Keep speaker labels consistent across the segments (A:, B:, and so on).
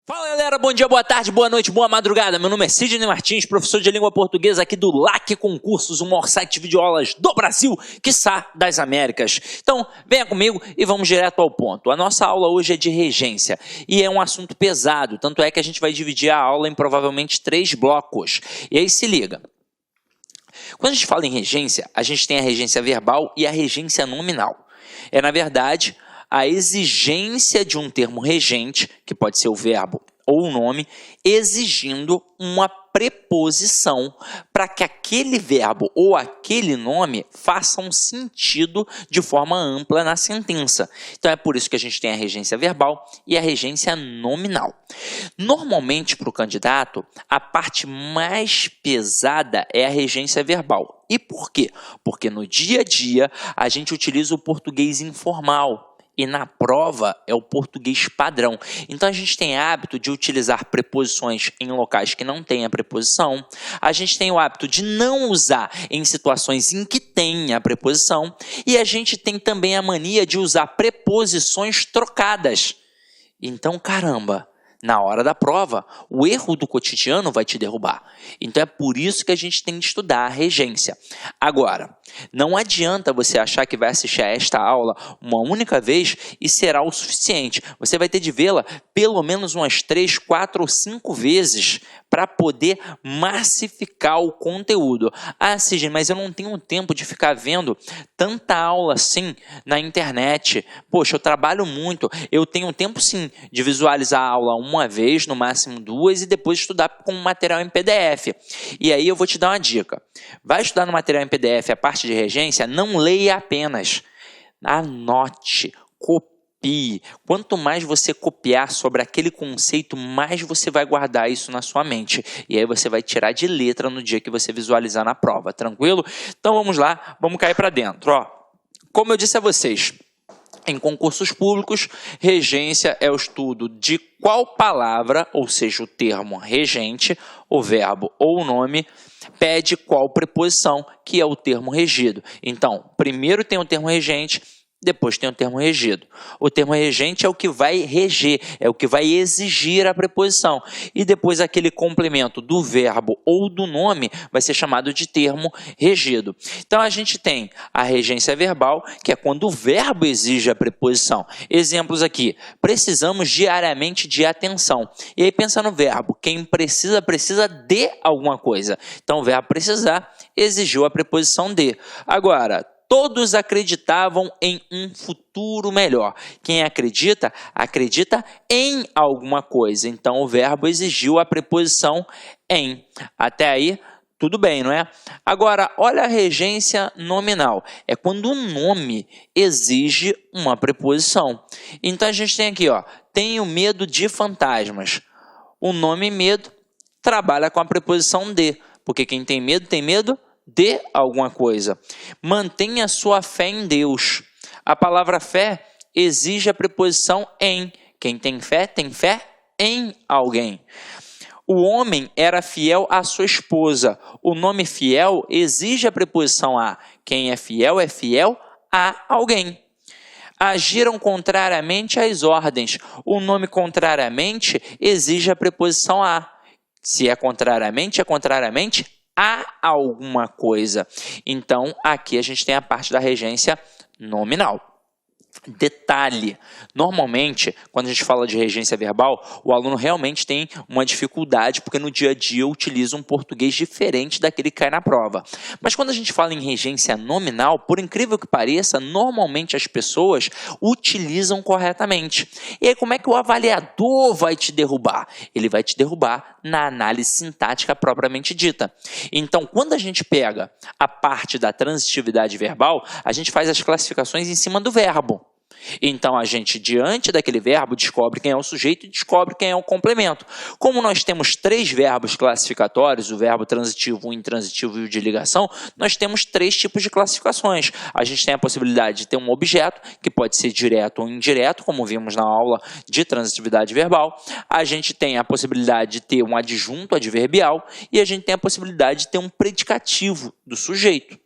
A: Fala galera, bom dia, boa tarde, boa noite, boa madrugada. Meu nome é Sidney Martins, professor de língua portuguesa aqui do LAC Concursos, o maior site de videoaulas do Brasil, quiçá das Américas. Então, venha comigo e vamos direto ao ponto. A nossa aula hoje é de regência e é um assunto pesado, tanto é que a gente vai dividir a aula em provavelmente 3 blocos. E aí se liga. Quando a gente fala em regência, a gente tem a regência verbal e a regência nominal. É, na verdade, a exigência de um termo regente, que pode ser o verbo ou o nome, exigindo uma preposição para que aquele verbo ou aquele nome façam sentido de forma ampla na sentença. Então é por isso que a gente tem a regência verbal e a regência nominal. Normalmente, para o candidato, a parte mais pesada é a regência verbal. E por quê? Porque no dia a dia a gente utiliza o português informal. E na prova é o português padrão. Então a gente tem hábito de utilizar preposições em locais que não tem a preposição. A gente tem o hábito de não usar em situações em que tem a preposição. E a gente tem também a mania de usar preposições trocadas. Então, caramba, na hora da prova, o erro do cotidiano vai te derrubar. Então é por isso que a gente tem de estudar a regência. Agora, não adianta você achar que vai assistir a esta aula uma única vez e será o suficiente. Você vai ter de vê-la pelo menos umas 3, 4 ou 5 vezes para poder massificar o conteúdo. Ah, Sidney, mas eu não tenho tempo de ficar vendo tanta aula assim na internet. Poxa, eu trabalho muito. Eu tenho tempo sim de visualizar a aula uma vez, no máximo 2, e depois estudar com material em PDF. E aí eu vou te dar uma dica. Vai estudar no material em PDF a parte de regência, não leia apenas. Anote, copie. Quanto mais você copiar sobre aquele conceito, mais você vai guardar isso na sua mente. E aí você vai tirar de letra no dia que você visualizar na prova, tranquilo? Então vamos lá, vamos cair para dentro. Ó, como eu disse a vocês, em concursos públicos, regência é o estudo de qual palavra, ou seja, o termo regente, o verbo ou o nome, pede qual preposição, que é o termo regido. Então, primeiro tem o termo regente, depois tem o termo regido. O termo regente é o que vai reger, é o que vai exigir a preposição. E depois aquele complemento do verbo ou do nome vai ser chamado de termo regido. Então a gente tem a regência verbal, que é quando o verbo exige a preposição. Exemplos aqui: precisamos diariamente de atenção. E aí pensa no verbo, quem precisa, precisa de alguma coisa. Então o verbo precisar exigiu a preposição de. Agora, todos acreditavam em um futuro melhor. Quem acredita, acredita em alguma coisa. Então, o verbo exigiu a preposição em. Até aí, tudo bem, não é? Agora, olha a regência nominal. É quando um nome exige uma preposição. Então, a gente tem aqui, ó, tenho medo de fantasmas. O nome medo trabalha com a preposição de. Porque quem tem medo de alguma coisa. Mantenha sua fé em Deus. A palavra fé exige a preposição em. Quem tem fé em alguém. O homem era fiel à sua esposa. O nome fiel exige a preposição a. Quem é fiel a alguém. Agiram contrariamente às ordens. O nome contrariamente exige a preposição a. Se é contrariamente a alguma coisa. Então, aqui a gente tem a parte da regência nominal. Detalhe, normalmente, quando a gente fala de regência verbal, o aluno realmente tem uma dificuldade, porque no dia a dia utiliza um português diferente daquele que cai na prova. Mas quando a gente fala em regência nominal, por incrível que pareça, normalmente as pessoas utilizam corretamente. E aí como é que o avaliador vai te derrubar? Ele vai te derrubar na análise sintática propriamente dita. Então, quando a gente pega a parte da transitividade verbal, a gente faz as classificações em cima do verbo. Então, a gente, diante daquele verbo, descobre quem é o sujeito e descobre quem é o complemento. Como nós temos 3 verbos classificatórios, o verbo transitivo, o intransitivo e o de ligação, nós temos 3 tipos de classificações. A gente tem a possibilidade de ter um objeto, que pode ser direto ou indireto, como vimos na aula de transitividade verbal. A gente tem a possibilidade de ter um adjunto adverbial e a gente tem a possibilidade de ter um predicativo do sujeito.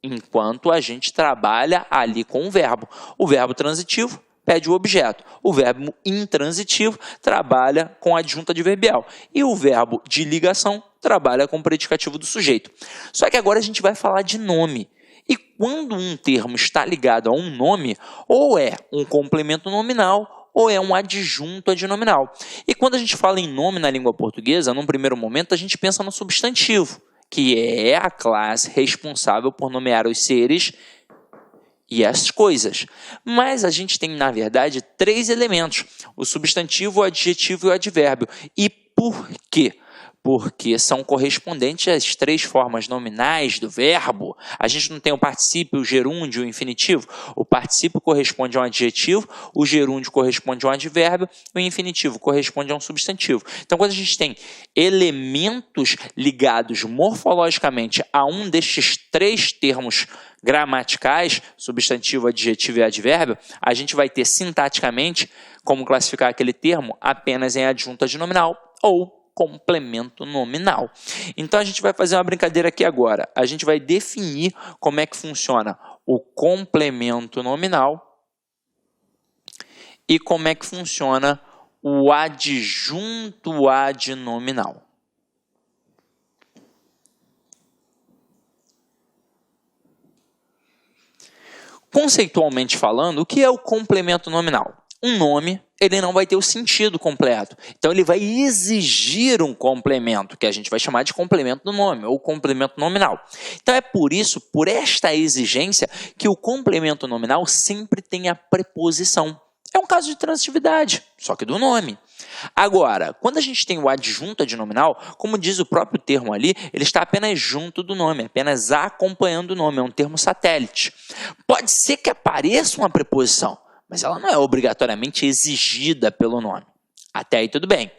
A: Enquanto a gente trabalha ali com o verbo transitivo, pede o objeto. O verbo intransitivo trabalha com adjunta adverbial. E o verbo de ligação trabalha com o predicativo do sujeito. Só que agora a gente vai falar de nome. E quando um termo está ligado a um nome, ou é um complemento nominal, ou é um adjunto adnominal. E quando a gente fala em nome na língua portuguesa, num primeiro momento a gente pensa no substantivo, que é a classe responsável por nomear os seres e as coisas. Mas a gente tem, na verdade, 3 elementos: o substantivo, o adjetivo e o advérbio. E por quê? Porque são correspondentes às 3 formas nominais do verbo. A gente não tem o particípio, o gerúndio e o infinitivo. O particípio corresponde a um adjetivo, o gerúndio corresponde a um advérbio, o infinitivo corresponde a um substantivo. Então, quando a gente tem elementos ligados morfologicamente a um destes 3 termos gramaticais, substantivo, adjetivo e advérbio, a gente vai ter sintaticamente como classificar aquele termo apenas em adjunto adnominal ou complemento nominal. Então a gente vai fazer uma brincadeira aqui agora. A gente vai definir como é que funciona o complemento nominal e como é que funciona o adjunto adnominal. Conceitualmente falando, o que é o complemento nominal? Um nome, ele não vai ter o sentido completo. Então, ele vai exigir um complemento, que a gente vai chamar de complemento do nome, ou complemento nominal. Então, é por isso, por esta exigência, que o complemento nominal sempre tem a preposição. É um caso de transitividade, só que do nome. Agora, quando a gente tem o adjunto adnominal, como diz o próprio termo ali, ele está apenas junto do nome, apenas acompanhando o nome, é um termo satélite. Pode ser que apareça uma preposição, mas ela não é obrigatoriamente exigida pelo nome. Até aí tudo bem.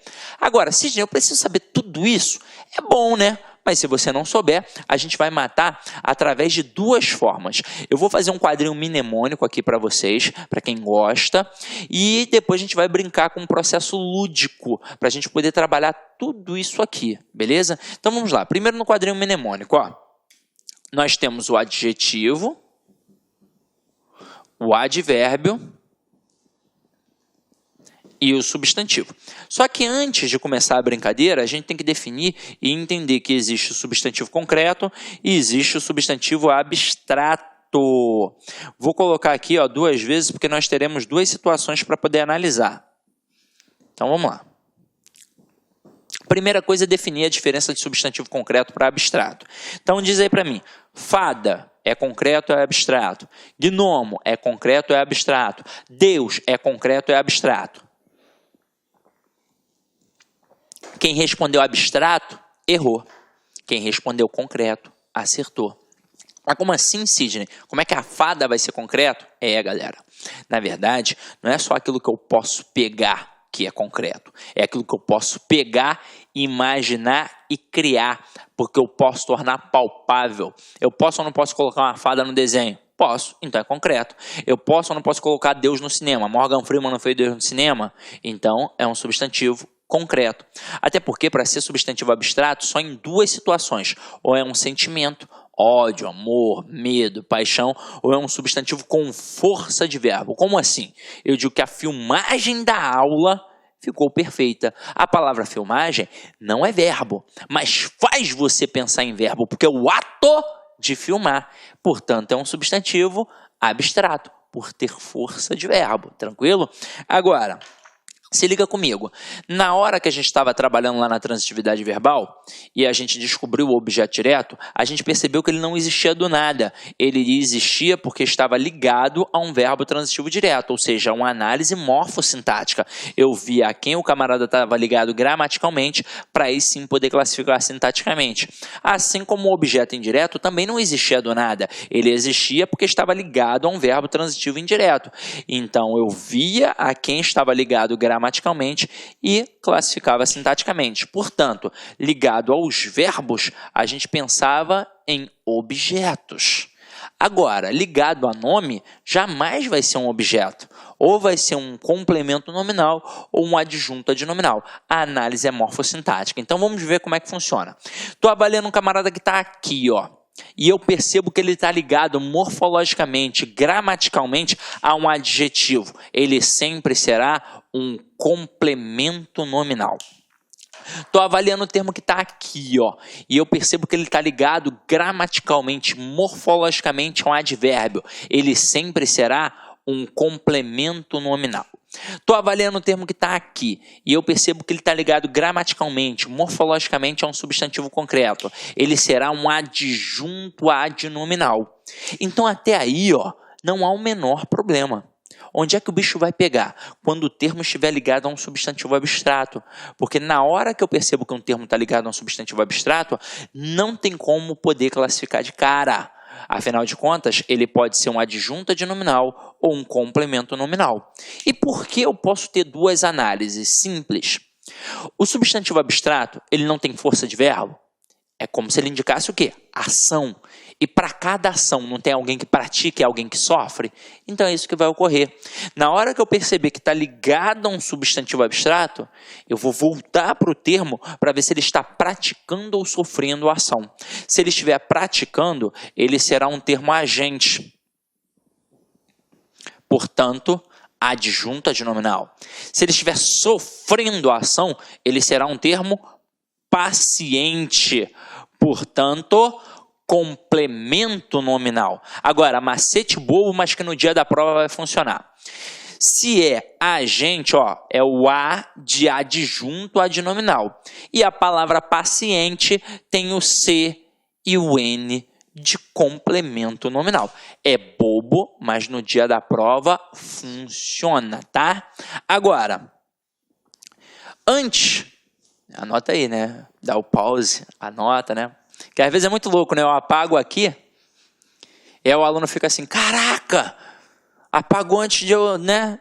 A: Agora, Sidney, eu preciso saber tudo isso? É bom, né? Mas se você não souber, a gente vai matar através de 2 formas. Eu vou fazer um quadrinho mnemônico aqui para vocês, para quem gosta, e depois a gente vai brincar com um processo lúdico, para a gente poder trabalhar tudo isso aqui, beleza? Então vamos lá. Primeiro no quadrinho mnemônico, ó, nós temos o adjetivo, o advérbio e o substantivo. Só que antes de começar a brincadeira, a gente tem que definir e entender que existe o substantivo concreto e existe o substantivo abstrato. Vou colocar aqui 2 vezes, porque nós teremos 2 situações para poder analisar. Então, vamos lá. Primeira coisa é definir a diferença de substantivo concreto para abstrato. Então, diz aí para mim, fada é concreto ou é abstrato? Gnomo é concreto ou é abstrato? Deus é concreto ou é abstrato? Quem respondeu abstrato, errou. Quem respondeu concreto, acertou. Mas como assim, Sidney? Como é que a fada vai ser concreto? Galera, na verdade, não é só aquilo que eu posso pegar que é concreto. É aquilo que eu posso pegar, imaginar e criar, porque eu posso tornar palpável. Eu posso ou não posso colocar uma fada no desenho? Posso, então é concreto. Eu posso ou não posso colocar Deus no cinema? Morgan Freeman não fez Deus no cinema? Então é um substantivo concreto. Até porque, para ser substantivo abstrato, só em 2 situações. Ou é um sentimento, ódio, amor, medo, paixão, ou é um substantivo com força de verbo. Como assim? Eu digo que a filmagem da aula ficou perfeita. A palavra filmagem não é verbo, mas faz você pensar em verbo, porque é o ato de filmar. Portanto, é um substantivo abstrato, por ter força de verbo. Tranquilo? Agora, se liga comigo, na hora que a gente estava trabalhando lá na transitividade verbal e a gente descobriu o objeto direto, a gente percebeu que ele não existia do nada. Ele existia porque estava ligado a um verbo transitivo direto, ou seja, uma análise morfossintática. Eu via a quem o camarada estava ligado gramaticalmente para aí sim poder classificar sintaticamente. Assim como o objeto indireto também não existia do nada. Ele existia porque estava ligado a um verbo transitivo indireto. Então eu via a quem estava ligado gramaticalmente e classificava sintaticamente. Portanto, ligado aos verbos, a gente pensava em objetos. Agora, ligado a nome, jamais vai ser um objeto. Ou vai ser um complemento nominal ou um adjunto adnominal. A análise é morfossintática. Então, vamos ver como é que funciona. Estou avaliando um camarada que está aqui, ó. e eu percebo que ele está ligado morfologicamente, gramaticalmente a um adjetivo, ele sempre será um complemento nominal. Estou avaliando o termo que está aqui, ó, e eu percebo que ele está ligado gramaticalmente, morfologicamente a um advérbio. Ele sempre será um complemento nominal. Estou avaliando o termo que está aqui e eu percebo que ele está ligado gramaticalmente, morfologicamente a um substantivo concreto. Ele será um adjunto adnominal. Então até aí, ó, não há o menor problema. Onde é que o bicho vai pegar? Quando o termo estiver ligado a um substantivo abstrato. Porque na hora que eu percebo que um termo está ligado a um substantivo abstrato, não tem como poder classificar de cara. Afinal de contas, ele pode ser um adjunto adnominal ou um complemento nominal. E por que eu posso ter duas análises simples? O substantivo abstrato, ele não tem força de verbo? É como se ele indicasse o quê? Ação. E para cada ação não tem alguém que pratica e alguém que sofre? Então é isso que vai ocorrer. Na hora que eu perceber que está ligado a um substantivo abstrato, eu vou voltar para o termo para ver se ele está praticando ou sofrendo a ação. Se ele estiver praticando, ele será um termo agente. Portanto, adjunto adnominal. Se ele estiver sofrendo a ação, ele será um termo paciente. Portanto, complemento nominal. Agora, macete bobo, mas que no dia da prova vai funcionar. Se é agente, ó, é o A de adjunto adnominal. E a palavra paciente tem o C e o N de complemento nominal. É bobo, mas no dia da prova funciona, tá? Agora, antes, anota aí, né? Dá o pause, anota, né? Que às vezes é muito louco, né? Eu apago aqui, e aí o aluno fica assim, caraca, apagou antes de eu, né?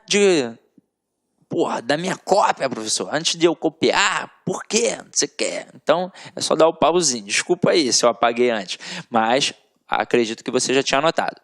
A: Da minha cópia, professor, antes de eu copiar, por quê? Você quer? Então, é só dar o pauzinho. Desculpa aí se eu apaguei antes, mas acredito que você já tinha anotado.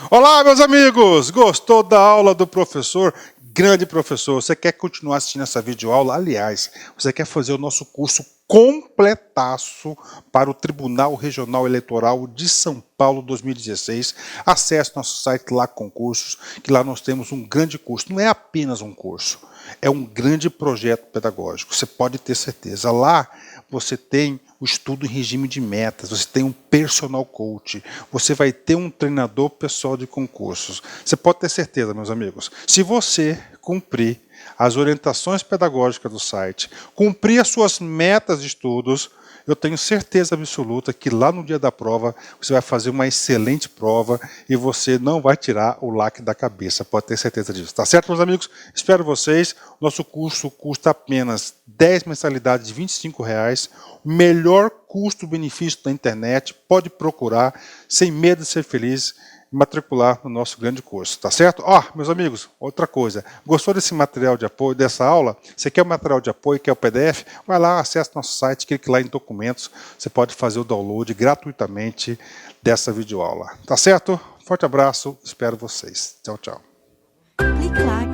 B: Olá, meus amigos! Gostou da aula do professor? Grande professor, você quer continuar assistindo essa videoaula? Aliás, você quer fazer o nosso curso completaço para o Tribunal Regional Eleitoral de São Paulo 2016? Acesse nosso site lá Concursos, que lá nós temos um grande curso. Não é apenas um curso, é um grande projeto pedagógico. Você pode ter certeza. Lá você tem o estudo em regime de metas, você tem um personal coach, você vai ter um treinador pessoal de concursos. Você pode ter certeza, meus amigos, se você cumprir as orientações pedagógicas do site, cumprir as suas metas de estudos, eu tenho certeza absoluta que lá no dia da prova você vai fazer uma excelente prova e você não vai tirar o lacre da cabeça, pode ter certeza disso. Tá certo, meus amigos? Espero vocês. Nosso curso custa apenas 10 mensalidades de R$ 25,00, o melhor custo-benefício da internet, pode procurar, sem medo de ser feliz, matricular no nosso grande curso, tá certo? Meus amigos, outra coisa, gostou desse material de apoio, dessa aula? Você quer o material de apoio, quer o PDF? Vai lá, acesse nosso site, clique lá em documentos, você pode fazer o download gratuitamente dessa videoaula, tá certo? Forte abraço, espero vocês. Tchau, tchau.
C: Clique lá.